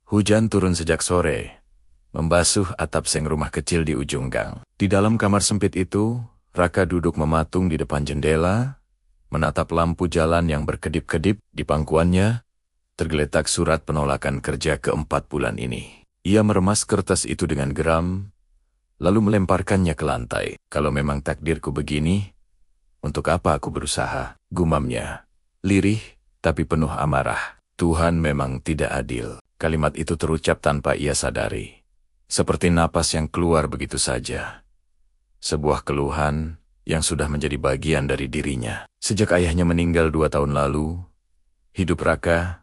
Hujan turun sejak sore, membasuh atap seng rumah kecil di ujung gang. Di dalam kamar sempit itu, Raka duduk mematung di depan jendela, menatap lampu jalan yang berkedip-kedip. Di pangkuannya tergeletak surat penolakan kerja ke-4 bulan ini. Ia meremas kertas itu dengan geram, lalu melemparkannya ke lantai. Kalau memang takdirku begini, untuk apa aku berusaha? Gumamnya, lirih tapi penuh amarah. Tuhan memang tidak adil. Kalimat itu terucap tanpa ia sadari. Seperti napas yang keluar begitu saja. Sebuah keluhan yang sudah menjadi bagian dari dirinya. Sejak ayahnya meninggal 2 tahun lalu, hidup Raka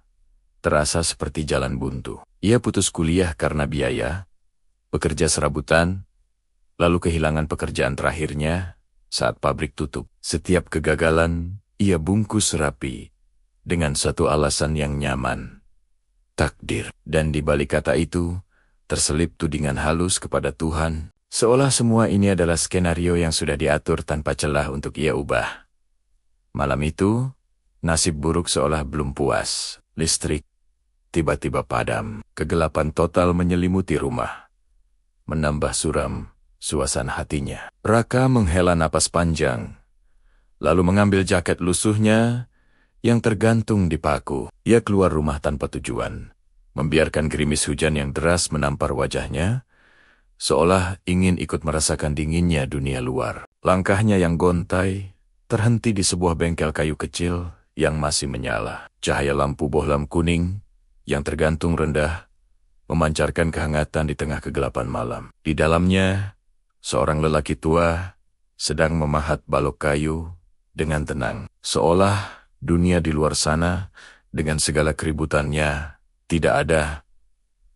terasa seperti jalan buntu. Ia putus kuliah karena biaya, bekerja serabutan, lalu kehilangan pekerjaan terakhirnya saat pabrik tutup. Setiap kegagalan, ia bungkus rapi dengan satu alasan yang nyaman. Takdir. Dan di balik kata itu, terselip tudingan halus kepada Tuhan, seolah semua ini adalah skenario yang sudah diatur tanpa celah untuk ia ubah. Malam itu, nasib buruk seolah belum puas. Listrik tiba-tiba padam. Kegelapan total menyelimuti rumah, menambah suram suasana hatinya. Raka menghela napas panjang, lalu mengambil jaket lusuhnya yang tergantung di paku. Ia keluar rumah tanpa tujuan, membiarkan gerimis hujan yang deras menampar wajahnya, seolah ingin ikut merasakan dinginnya dunia luar. Langkahnya yang gontai terhenti di sebuah bengkel kayu kecil yang masih menyala. Cahaya lampu bohlam kuning yang tergantung rendah memancarkan kehangatan di tengah kegelapan malam. Di dalamnya, seorang lelaki tua sedang memahat balok kayu dengan tenang, seolah dunia di luar sana dengan segala keributannya tidak ada.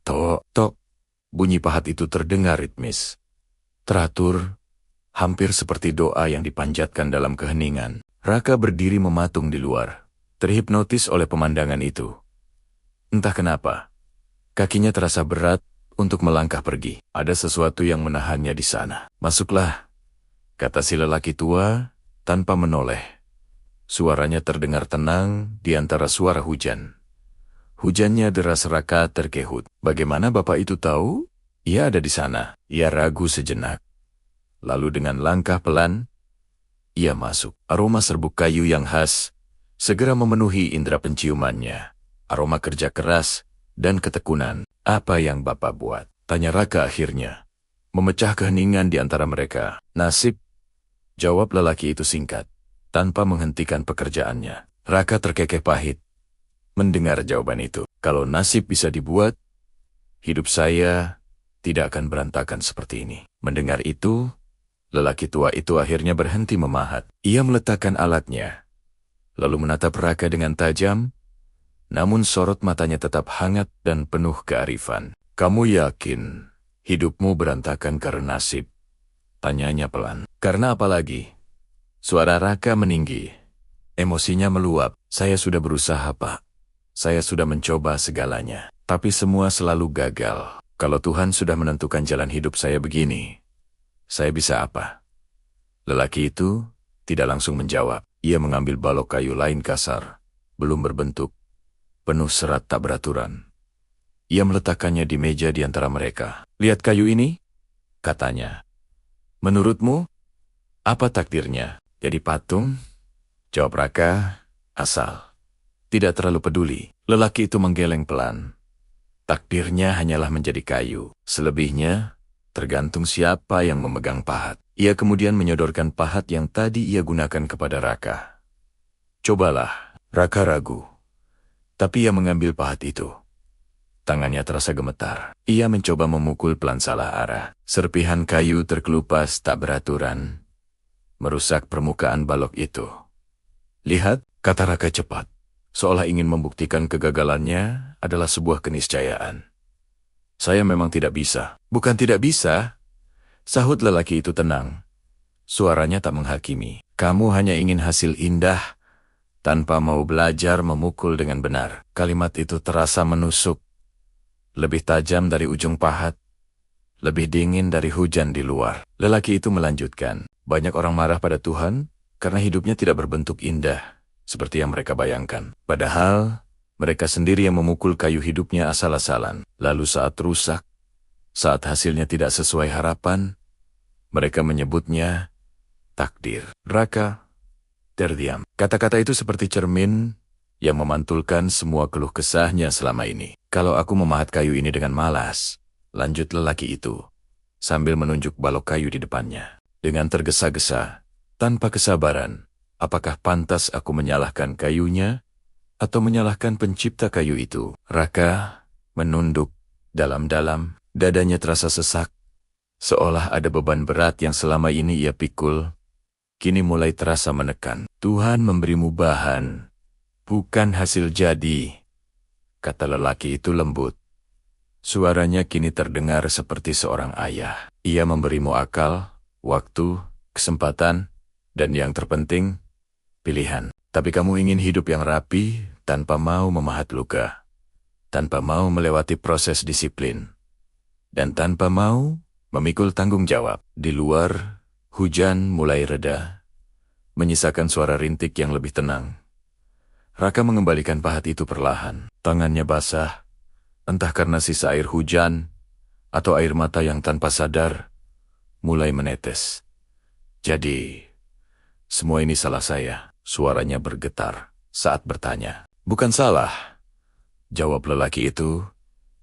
Tok, tok. Bunyi pahat itu terdengar ritmis, teratur, hampir seperti doa yang dipanjatkan dalam keheningan. Raka berdiri mematung di luar, terhipnotis oleh pemandangan itu. Entah kenapa, kakinya terasa berat untuk melangkah pergi. Ada sesuatu yang menahannya di sana. Masuklah, kata si lelaki tua tanpa menoleh. Suaranya terdengar tenang di antara suara hujan. Hujannya deras. Raka terkehut. Bagaimana bapak itu tahu? Ia ada di sana. Ia ragu sejenak. Lalu dengan langkah pelan, ia masuk. Aroma serbuk kayu yang khas segera memenuhi indera penciumannya. Aroma kerja keras dan ketekunan. Apa yang bapak buat? Tanya Raka akhirnya, memecah keheningan di antara mereka. Nasib, jawab lelaki itu singkat, tanpa menghentikan pekerjaannya. Raka terkekeh pahit mendengar jawaban itu. Kalau nasib bisa dibuat, hidup saya tidak akan berantakan seperti ini. Mendengar itu, lelaki tua itu akhirnya berhenti memahat. Ia meletakkan alatnya, lalu menatap Raka dengan tajam, namun sorot matanya tetap hangat dan penuh kearifan. Kamu yakin hidupmu berantakan karena nasib? Tanyanya pelan. Karena apa lagi? Suara Raka meninggi. Emosinya meluap. Saya sudah berusaha, Pak. Saya sudah mencoba segalanya. Tapi semua selalu gagal. Kalau Tuhan sudah menentukan jalan hidup saya begini, saya bisa apa? Lelaki itu tidak langsung menjawab. Ia mengambil balok kayu lain kasar, belum berbentuk, penuh serat tak beraturan. Ia meletakkannya di meja di antara mereka. Lihat kayu ini? Katanya. Menurutmu, apa takdirnya? Jadi patung? Jawab Raka, asal. Tidak terlalu peduli. Lelaki itu menggeleng pelan. Takdirnya hanyalah menjadi kayu. Selebihnya, tergantung siapa yang memegang pahat. Ia kemudian menyodorkan pahat yang tadi ia gunakan kepada Raka. Cobalah. Raka ragu. Tapi ia mengambil pahat itu. Tangannya terasa gemetar. Ia mencoba memukul pelan salah arah. Serpihan kayu terkelupas tak beraturan, merusak permukaan balok itu. Lihat, kata Raka cepat, seolah ingin membuktikan kegagalannya adalah sebuah keniscayaan. Saya memang tidak bisa. Bukan tidak bisa, sahut lelaki itu tenang. Suaranya tak menghakimi. Kamu hanya ingin hasil indah, tanpa mau belajar memukul dengan benar. Kalimat itu terasa menusuk, lebih tajam dari ujung pahat, lebih dingin dari hujan di luar. Lelaki itu melanjutkan, banyak orang marah pada Tuhan karena hidupnya tidak berbentuk indah seperti yang mereka bayangkan. Padahal, Mereka sendiri yang memukul kayu hidupnya asal-asalan. Lalu saat rusak, saat hasilnya tidak sesuai harapan, mereka menyebutnya takdir. Raka terdiam. Kata-kata itu seperti cermin yang memantulkan semua keluh kesahnya selama ini. Kalau aku memahat kayu ini dengan malas, lanjut lelaki itu, sambil menunjuk balok kayu di depannya. Dengan tergesa-gesa, tanpa kesabaran, apakah pantas aku menyalahkan kayunya atau menyalahkan pencipta kayu itu? Raka menunduk dalam-dalam, dadanya terasa sesak, seolah ada beban berat yang selama ini ia pikul, kini mulai terasa menekan. Tuhan memberimu bahan, bukan hasil jadi, kata lelaki itu lembut. Suaranya kini terdengar seperti seorang ayah. Ia memberimu akal, waktu, kesempatan, dan yang terpenting, pilihan. Tapi kamu ingin hidup yang rapi tanpa mau memahat luka, tanpa mau melewati proses disiplin, dan tanpa mau memikul tanggung jawab. Di luar, hujan mulai reda, menyisakan suara rintik yang lebih tenang. Raka mengembalikan pahat itu perlahan. Tangannya basah, entah karena sisa air hujan atau air mata yang tanpa sadar mulai menetes. Jadi, semua ini salah saya. Suaranya bergetar saat bertanya. Bukan salah, jawab lelaki itu,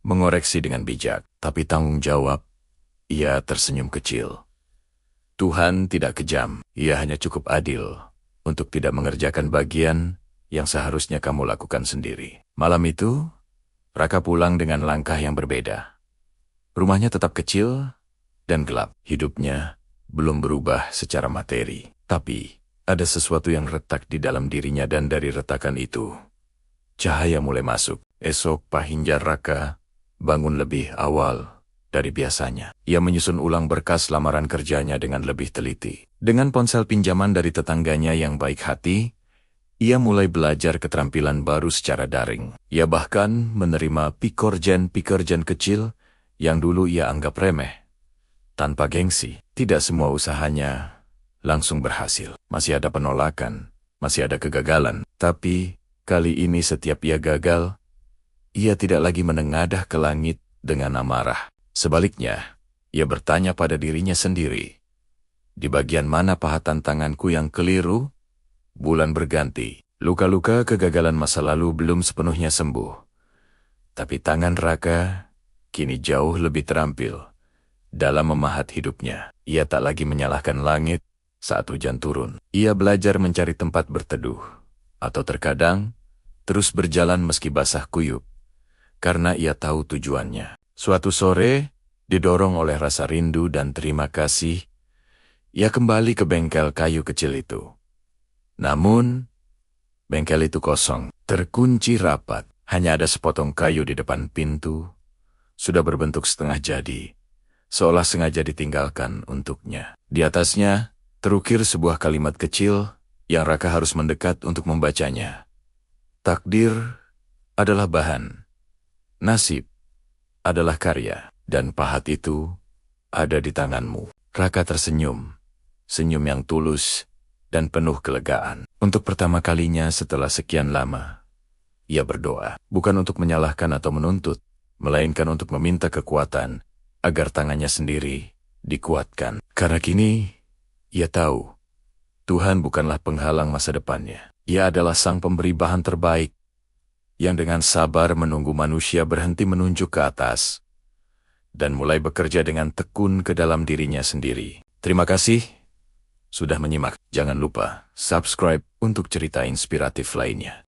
mengoreksi dengan bijak. Tapi tanggung jawab, ia tersenyum kecil. Tuhan tidak kejam, ia hanya cukup adil untuk tidak mengerjakan bagian yang seharusnya kamu lakukan sendiri. Malam itu, Raka pulang dengan langkah yang berbeda. Rumahnya tetap kecil dan gelap. Hidupnya belum berubah secara materi, tapi ada sesuatu yang retak di dalam dirinya, dan dari retakan itu, cahaya mulai masuk. Esok Pahinjar Raka bangun lebih awal dari biasanya. Ia menyusun ulang berkas lamaran kerjanya dengan lebih teliti. Dengan ponsel pinjaman dari tetangganya yang baik hati, ia mulai belajar keterampilan baru secara daring. Ia bahkan menerima pikerjen-pikerjen kecil yang dulu ia anggap remeh. Tanpa gengsi, tidak semua usahanya langsung berhasil. Masih ada penolakan, masih ada kegagalan. Tapi kali ini setiap ia gagal, ia tidak lagi menengadah ke langit dengan amarah. Sebaliknya, ia bertanya pada dirinya sendiri, di bagian mana pahatan tanganku yang keliru? Bulan berganti, luka-luka kegagalan masa lalu belum sepenuhnya sembuh. Tapi tangan Raka kini jauh lebih terampil dalam memahat hidupnya. Ia tak lagi menyalahkan langit saat hujan turun. Ia belajar mencari tempat berteduh, atau terkadang terus berjalan meski basah kuyup, karena ia tahu tujuannya. Suatu sore, didorong oleh rasa rindu dan terima kasih, ia kembali ke bengkel kayu kecil itu. Namun, bengkel itu kosong, terkunci rapat. Hanya ada sepotong kayu di depan pintu, sudah berbentuk setengah jadi, seolah sengaja ditinggalkan untuknya. Di atasnya, terukir sebuah kalimat kecil yang Raka harus mendekat untuk membacanya. Takdir adalah bahan, nasib adalah karya, dan pahat itu ada di tanganmu. Raka tersenyum, senyum yang tulus dan penuh kelegaan. Untuk pertama kalinya setelah sekian lama, ia berdoa, bukan untuk menyalahkan atau menuntut, melainkan untuk meminta kekuatan agar tangannya sendiri dikuatkan. Karena kini, ia tahu, Tuhan bukanlah penghalang masa depannya. Ia adalah sang pemberi bahan terbaik, yang dengan sabar menunggu manusia berhenti menunjuk ke atas, dan mulai bekerja dengan tekun ke dalam dirinya sendiri. Terima kasih sudah menyimak. Jangan lupa subscribe untuk cerita inspiratif lainnya.